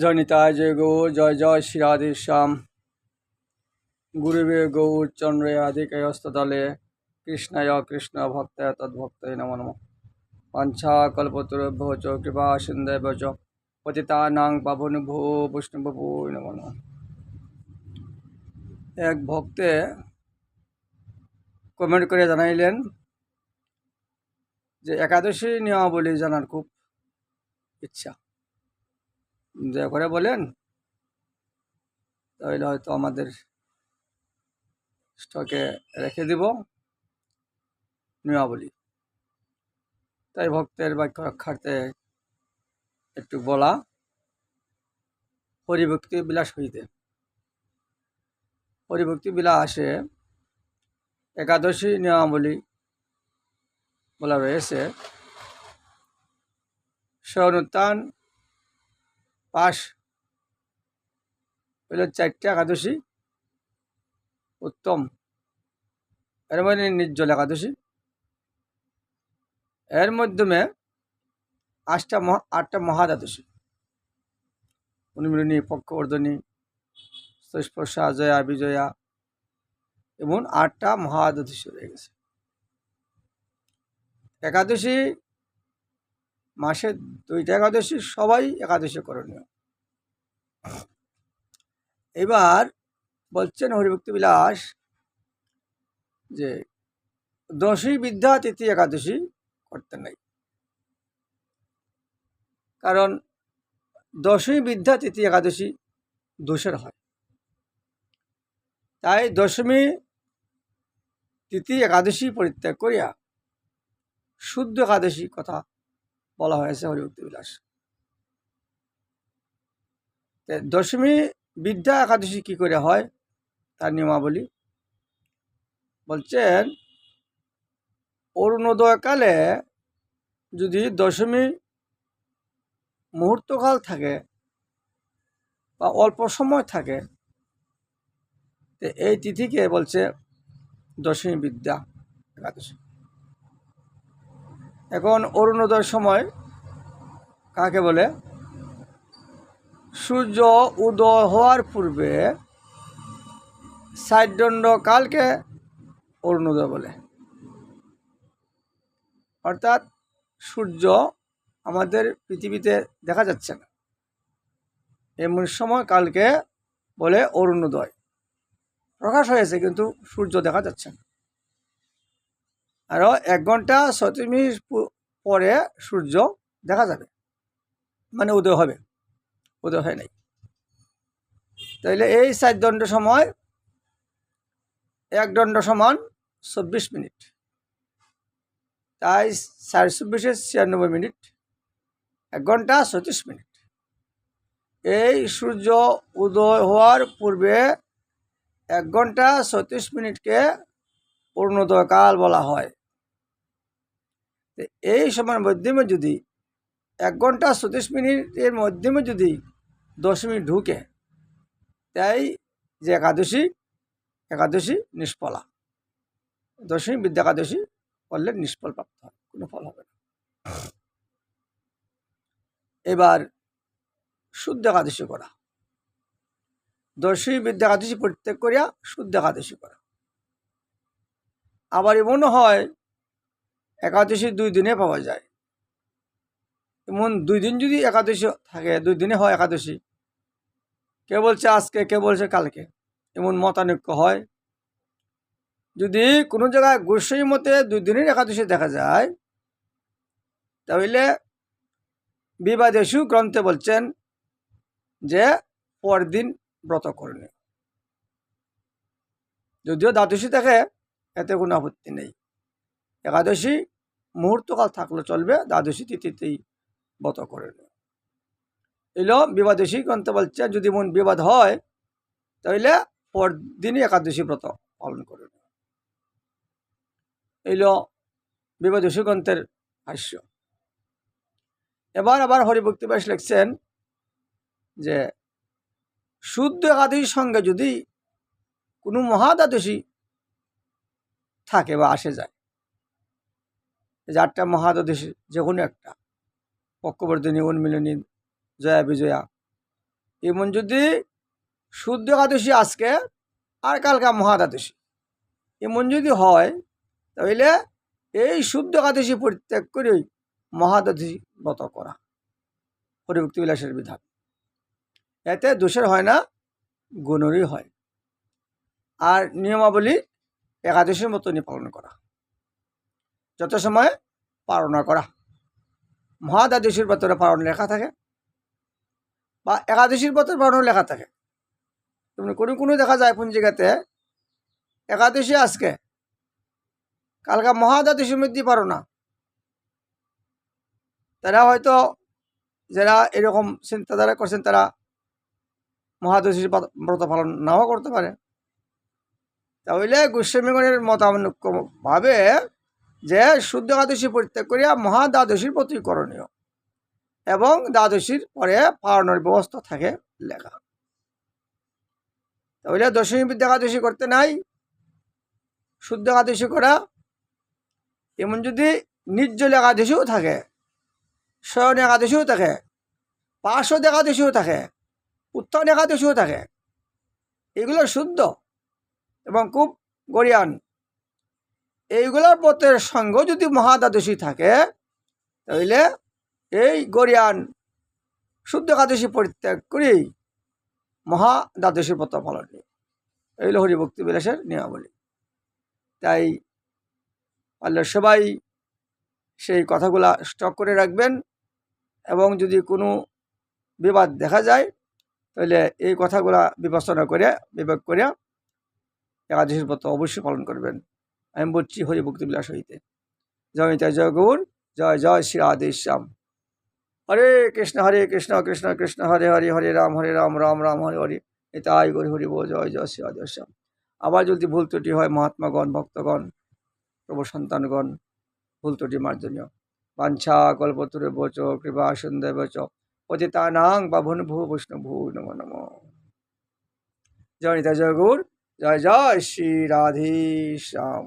জয় নিতাই জয় গৌর জয় জয় শ্রী রাধে শ্যাম গুরুবে গৌর চন্দ্রে আদিকয়স্তলে কৃষ্ণায় কৃষ্ণ ভক্তায় তদ্ভক্তায় নমো নমঃ বাঞ্ছা কল্পতরুভ্যো চ কৃপা সিন্ধুভ্য চ পতিতানাং পাবনভ্যো বৈষ্ণবভ্যো নমো নমঃ। এক ভক্তে কমেন্ট করে জানাইলেন যে একাদশী নিয়মাবলী জানার খুব ইচ্ছা, দয়া করে বলেন, তাহলে হয়তো আমাদের স্টকে রেখে দিব নিয়মাবলী। তাই ভক্তের বাক্য রক্ষার্থে একটু বলা হরিভক্তি বিলাস হইতে। হরিভক্তি বিলাসে একাদশী নিয়মাবলী বলা রয়েছে। স্বনুত্থান পাশ হইল 4টে একাদশী উত্তম, এর মধ্যে নির্জল একাদশী, এর মাধ্যমে 8টা মহাদ্বাদশী, উন্মিলনী, পক্ষবর্ধনী, স্পর্শা, জয়া, বিজয়া এবং 8টা মহাদ্বাদশী রয়ে গেছে। একাদশী মাসে 2টা একাদশী, সবাই একাদশী করণীয়। এবার বলছেন হরিভক্তি বিলাস যে দশী বিদ্যা তিথি একাদশী করতে নাই, কারণ দশী বিদ্যা তিথি একাদশী দোষের হয়। তাই দশমী তিথি একাদশী পরিত্যাগ করিয়া শুদ্ধ একাদশী কথা বলা হয়েছে হরিভক্তি বিলাস। দশমী বিদ্যা একাদশী কি করে হয় তার নিয়মাবলী বলছেন। অরুণোদয়কালে যদি দশমী মুহূর্তকাল থাকে বা অল্প সময় থাকে, এই তিথিকে বলছে দশমী বিদ্যা একাদশী। এখন অরুণোদয়ের সময় কাকে বলে? সূর্য উদয় হওয়ার পূর্বে 60 দণ্ড কালকে অরুণোদয় বলে। অর্থাৎ সূর্য আমাদের পৃথিবীতে দেখা যাচ্ছে না, এমন সময় কালকে বলে অরুণোদয়। প্রকাশ হয়েছে কিন্তু সূর্য দেখা যাচ্ছে না। আরও 1 ঘন্টা 36 মিনিট পরে সূর্য দেখা যাবে, মানে উদয় হবে, উদয় হয় নাই। তাইলে এই 4 দণ্ড সময়, 1 দণ্ড সমান 24 মিনিট, তাই 4 × 24 = 96 মিনিট, 1 ঘন্টা 36 মিনিট। এই সূর্য উদয় হওয়ার পূর্বে 1 ঘন্টা 36 মিনিটকে অরুণোদয় কাল বলা হয়। এই সময়ের মাধ্যমে যদি 1 ঘন্টা 36 মিনিটের মাধ্যমে যদি দশমী ঢুকে, তাই যে একাদশী নিষ্ফলা। দশমী বিদ্যা একাদশী করলে নিষ্ফল প্রাপ্ত হয়, কোনো ফল হবে না। এবার শুদ্ধ একাদশী করা, দশমী বিদ্যা একাদশী পরিত্যাগ করিয়া শুদ্ধ একাদশী করা। আবার এমনও হয় একাদশী 2 দিনে পাওয়া যায়। এমন 2 দিন যদি একাদশী থাকে, 2 দিনে হয় একাদশী, কেউ বলছে আজকে, কেউ বলছে কালকে, এমন মতানৈক্য হয়। যদি কোনো জায়গায় গোস্বামী মতে 2 দিনের একাদশী দেখা যায়, তাহলে বিবাদেশু গ্রন্থে বলছেন যে পরদিন ব্রত করণীয়। যদিও দ্বাদশী থাকে এতে কোনো আপত্তি নেই, একাদশী মুহূর্তকাল থাকলে চলবে, দ্বাদশী তিথিতেই ব্রত করণীয়। এলো বিবাদেশী গ্রন্থে বলছে যদি মন বিবাদ হয় তাহলে পরদিনই একাদশী ব্রত পালন করণীয়। এলো বিবাদেশী গ্রন্থের ভাষ্য। এবার আবার হরিভক্তি বিলাস লিখছেন যে শুদ্ধ একাদশীর সঙ্গে যদি কোনো মহাদ্বাদশী থাকে বা আসে যায়, 8টা মহাদ্বাদশী যে কোনো একটা, পক্ষবর্ধিনী, উন্মিলনী, জয়া, বিজয়া, এমন যদি শুদ্ধ একাদশী আজকে আর কালকা মহাদ্বাদশী এমন যদি হয়, তাহলে এই শুদ্ধ একাদশী পরিত্যাগ করেই মহাদ্বাদশী ব্রত করা হরিভক্তি বিলাসের বিধান। এতে দোষের হয় না, গুণেরই হয়। আর নিয়মাবলী একাদশীর মতনই পালন করা, যত সময় পালন করা। মহাদ্বাদশীর ব্রতের পালন লেখা থাকে বা একাদশীর ব্রতের পালন লেখা থাকে। তেমনি কোনো কোনো দেখা যায় পঞ্জিকাতে একাদশী আজকে কালকা মহাদ্বাদশীর মধ্যে পারো না। তারা হয়তো যারা এরকম চিন্তাধারা করছেন তারা মহাদ্বাদশীর ব্রত পালন নাও করতে পারে। তাহলে গোস্বামীগণের মতানুক্য ভাবে যে শুদ্ধ একাদশী পরিত্যাগ করিয়া মহাদ্বাদশীর প্রতি করণীয় এবং দ্বাদশীর পরে পালনের ব্যবস্থা থাকে লেখা। তাহলে দশমী বিদ্যা একাদশী করতে নাই, শুদ্ধ একাদশী করা। এমন যদি নির্জল একাদশীও থাকে, শয়ন একাদশীও থাকে, পার্শ্বদ একাদশীও থাকে, উত্থান একাদশীও থাকে, এগুলো শুদ্ধ এবং খুব গরিয়ান। এইগুলোর ব্রতের সঙ্গ যদি মহাদ্বাদশী থাকে, তাহলে এই গরিয়ান শুদ্ধ একাদশী পরিত্যাগ করেই মহাদ্বাদশী ব্রত পালন। এই হলো হরিভক্তি বিলাসের নিয়মাবলী। তাই পারলে সবাই সেই কথাগুলা স্টক করে রাখবেন এবং যদি কোনো বিবাদ দেখা যায় তাহলে এই কথাগুলা বিবেচনা করে বিবেক করে একাদশীর ব্রত অবশ্যই পালন করবেন। আমি বলছি হরিভক্তি বিলাস হইতে। জয় নিতাই জয় গৌর, জয় জয় শ্রী রাধেশ্যাম। হরে কৃষ্ণ কৃষ্ণ কৃষ্ণ হরে হরে, হরে রাম রাম রাম হরে হরে। নিতাই গৌর হরি বল, জয় জয় শ্রী রাধেশ্যাম। আবার যদি ভুল ত্রুটি হয় মহাত্মাগণ, ভক্তগণ, প্রভু সন্তানগণ, ভুল ত্রুটি মার্জনীয়। বাঞ্ছা কল্পতরুভ্যশ্চ কৃপা সিন্ধুভ্যশ্চ পতিতানাং পাবনভূ বৈষ্ণভূ নমো নমঃ। জয় নিতাই জয় গৌর, জয় জয় শ্রী রাধেশ্যাম।